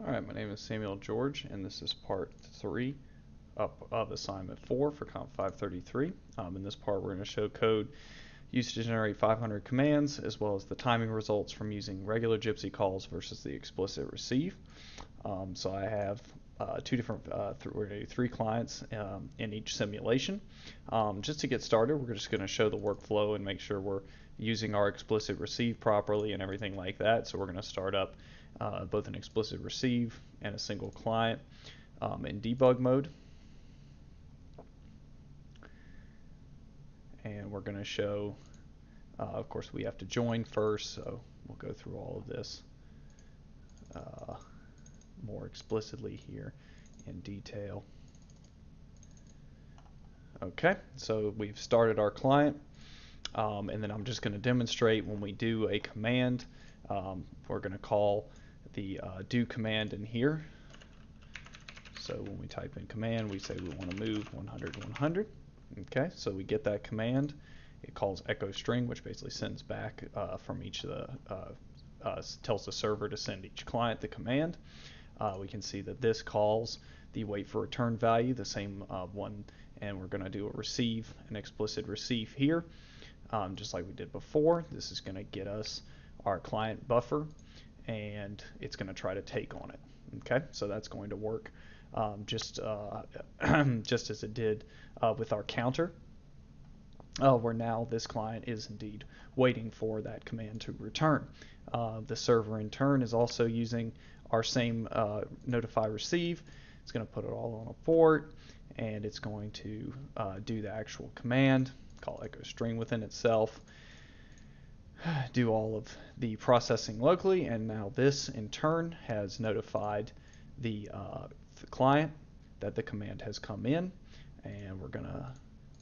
Alright, my name is Samuel George, and this is part 3 of Assignment 4 for Comp 533. In this part, we're going to show code used to generate 500 commands, as well as the timing results from using regular Gypsy calls versus the explicit receive. So I have we're going to do 3 clients in each simulation. Just to get started, we're just going to show the workflow and make sure we're using our explicit receive properly and everything like that. So we're going to start up both an explicit receive and a single client in debug mode. And we're going to show, of course, we have to join first, so we'll go through all of this more explicitly here in detail. Okay, so we've started our client, and then I'm just going to demonstrate when we do a command. We're going to call the do command in here. So when we type in command, we say we want to move 100, 100. Okay, so we get that command. It calls echo string, which basically sends back from each of the, tells the server to send each client the command. We can see that this calls the wait for return value, the same one, and we're going to do a receive, an explicit receive here, just like we did before. This is going to get us our client buffer, and it's going to try to take on it. Okay, so that's going to work just as it did with our counter, where now this client is indeed waiting for that command to return. The server in turn is also using our same notify receive. It's going to put it all on a port, and it's going to do the actual command, call echo string within itself, do all of the processing locally, and now this in turn has notified the client that the command has come in, and we're going to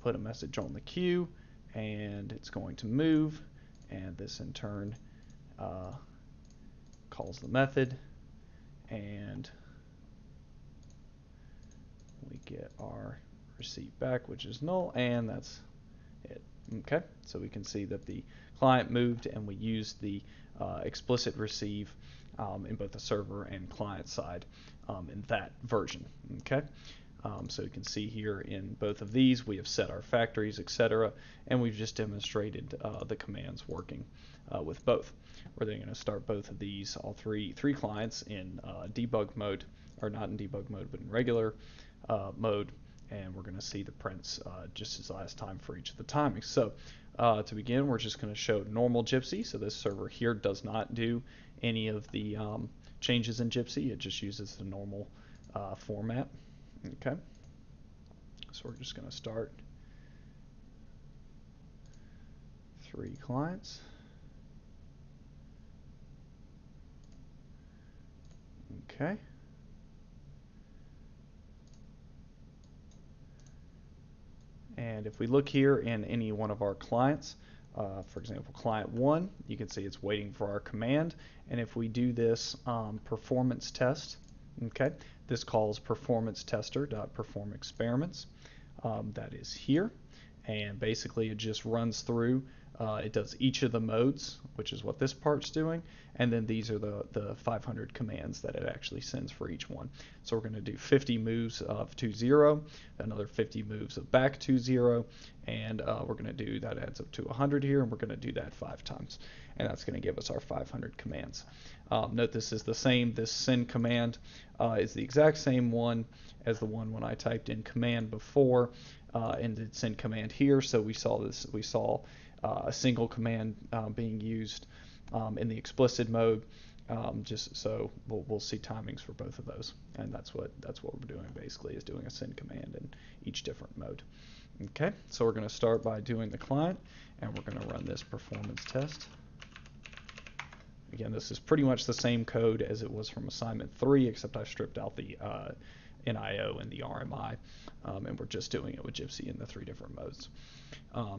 put a message on the queue, and it's going to move, and this in turn calls the method, and we get our receipt back, which is null, and that's it. Okay, so we can see that the client moved, and we used the explicit receive in both the server and client side in that version. Okay, so you can see here in both of these we have set our factories, etc., and we've just demonstrated the commands working with both. We're then going to start both of these, all three clients, in debug mode, or not in debug mode, but in regular mode, and we're going to see the prints just as last time for each of the timings. So to begin, we're just going to show normal Gypsy. So this server here does not do any of the changes in Gypsy. It just uses the normal format. Okay, so we're just going to start 3 clients. Okay. And if we look here in any one of our clients, for example, client 1, you can see it's waiting for our command. And if we do this performance test, okay, this calls performance tester.perform experiments. That is here. And basically it just runs through. It does each of the modes, which is what this part's doing, and then these are the 500 commands that it actually sends for each one. So we're going to do 50 moves of to 0, another 50 moves of back to 0, and we're going to do, that adds up to 100 here, and we're going to do that 5 times, and that's going to give us our 500 commands. Note this is the same, this send command is the exact same one as the one when I typed in command before, and did send command here. So we saw a single command being used in the explicit mode, just so we'll see timings for both of those, and that's what we're doing basically, is doing a send command in each different mode. Okay, so we're going to start by doing the client, and we're going to run this performance test. Again, this is pretty much the same code as it was from assignment 3, except I've stripped out the NIO and the RMI, and we're just doing it with Gypsy in the 3 different modes.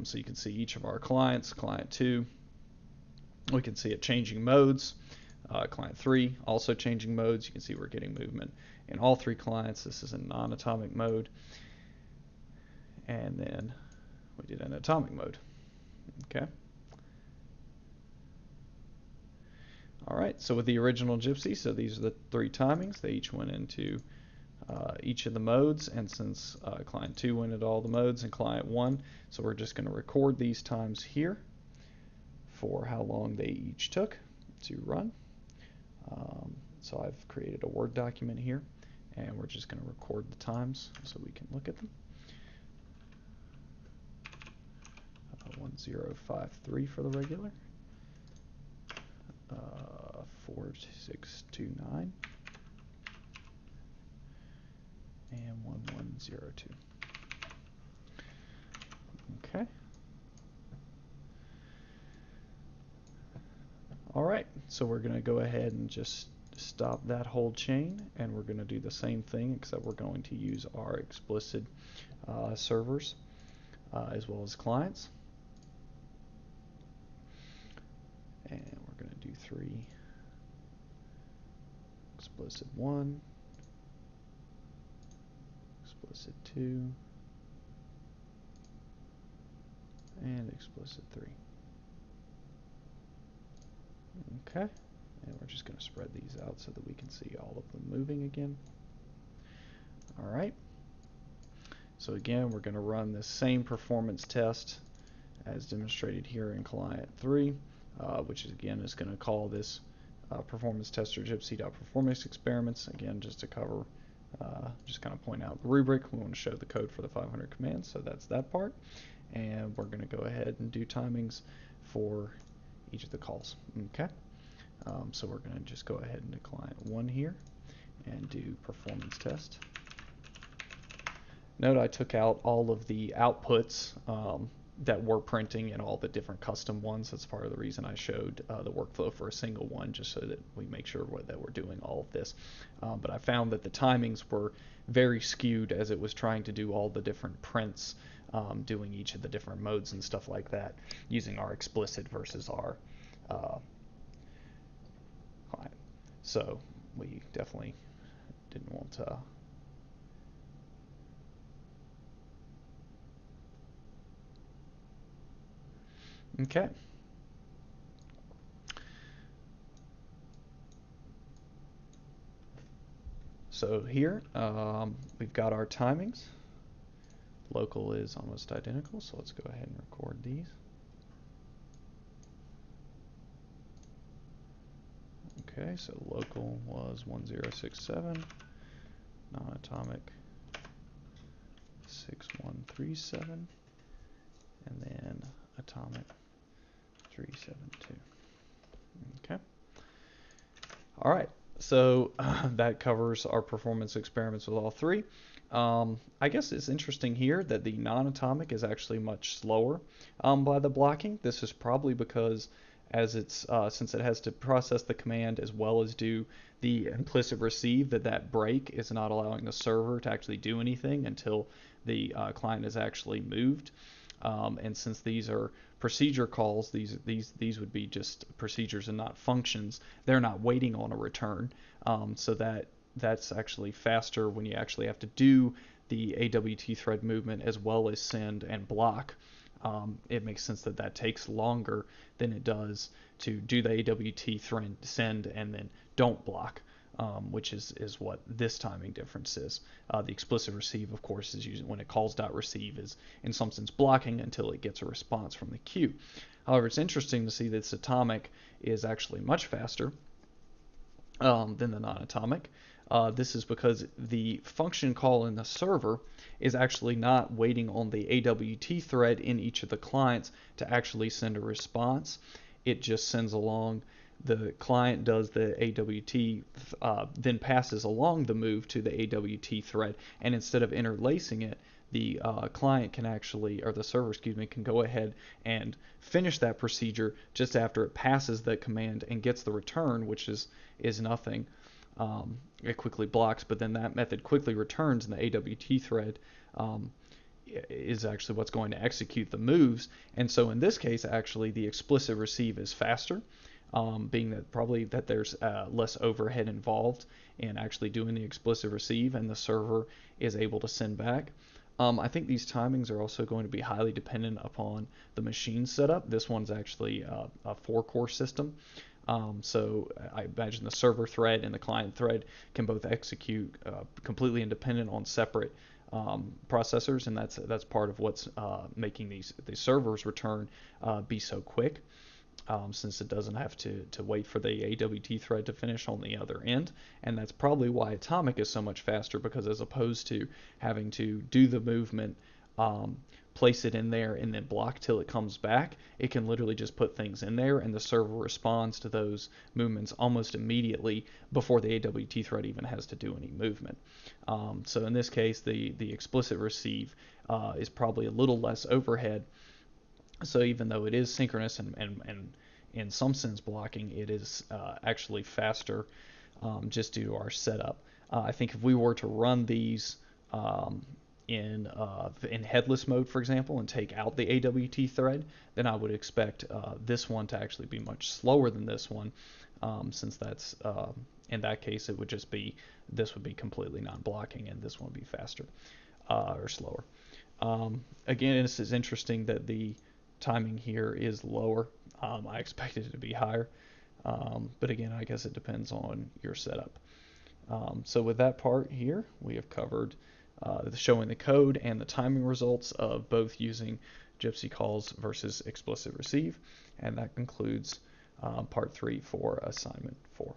So you can see each of our clients, client 2, we can see it changing modes. Client 3 also changing modes. You can see we're getting movement in all 3 clients. This is in non-atomic mode, and then we did an atomic mode. Okay. All right, so with the original Gypsy, so these are the three timings. They each went into each of the modes, and since client 2 went into all the modes and client 1, so we're just going to record these times here for how long they each took to run. So I've created a Word document here, and we're just going to record the times so we can look at them. 1053 for the regular, 4629, and 1102. Okay. All right, so we're going to go ahead and just stop that whole chain, and we're going to do the same thing, except we're going to use our explicit servers as well as clients. And we're going to do 3 explicit 1, explicit 2, and explicit 3. Okay, and we're just going to spread these out so that we can see all of them moving again. All right, so again, we're going to run the same performance test as demonstrated here in client 3, which is again is going to call this performance tester gypsy.performance experiments, again just to cover, just kind of point out the rubric. We want to show the code for the 500 commands, so that's that part, and we're going to go ahead and do timings for each of the calls. Okay, so we're going to just go ahead and do client 1 here and do performance test. Note I took out all of the outputs that we're printing in all the different custom ones. That's part of the reason I showed the workflow for a single one, just so that we make sure that we're doing all of this. But I found that the timings were very skewed as it was trying to do all the different prints, doing each of the different modes and stuff like that, using our explicit versus our client. So we definitely didn't want to okay. So here we've got our timings. Local is almost identical, so let's go ahead and record these. Okay, so local was 1067, non-atomic 6137, and then atomic 372. Okay. All right, so that covers our performance experiments with all three. I guess it's interesting here that the non-atomic is actually much slower by the blocking. This is probably because as it's since it has to process the command as well as do the implicit receive, that break is not allowing the server to actually do anything until the client is actually moved. And since these are procedure calls, these would be just procedures and not functions. They're not waiting on a return, so that's actually faster when you actually have to do the AWT thread movement as well as send and block. It makes sense that takes longer than it does to do the AWT thread send and then don't block, which is what this timing difference is. The explicit receive, of course, is using when it calls .receive is in some sense blocking until it gets a response from the queue. However, it's interesting to see that this atomic is actually much faster than the non-atomic. This is because the function call in the server is actually not waiting on the AWT thread in each of the clients to actually send a response. It just sends along, the client does the AWT, then passes along the move to the AWT thread, and instead of interlacing it, the client can actually, or the server, excuse me, can go ahead and finish that procedure just after it passes the command and gets the return, which is nothing. It quickly blocks, but then that method quickly returns, and the AWT thread is actually what's going to execute the moves. And so in this case, actually, the explicit receive is faster, being that probably that there's less overhead involved in actually doing the explicit receive, and the server is able to send back. I think these timings are also going to be highly dependent upon the machine setup. This one's actually a 4-core system, So I imagine the server thread and the client thread can both execute completely independent on separate processors, and that's part of what's making these servers return be so quick. Since it doesn't have to wait for the AWT thread to finish on the other end. And that's probably why Atomic is so much faster, because as opposed to having to do the movement, place it in there, and then block till it comes back, it can literally just put things in there, and the server responds to those movements almost immediately before the AWT thread even has to do any movement. So in this case, the explicit receive is probably a little less overhead. So even though it is synchronous and in some sense blocking, it is actually faster just due to our setup. I think if we were to run these in headless mode, for example, and take out the AWT thread, then I would expect this one to actually be much slower than this one, since that's in that case it would just be this would be completely non-blocking, and this one would be faster or slower. Again, this is interesting that the timing here is lower. I expected it to be higher, but again, I guess it depends on your setup. So with that part here, we have covered showing the code and the timing results of both using Gypsy calls versus explicit receive, and that concludes part 3 for assignment 4.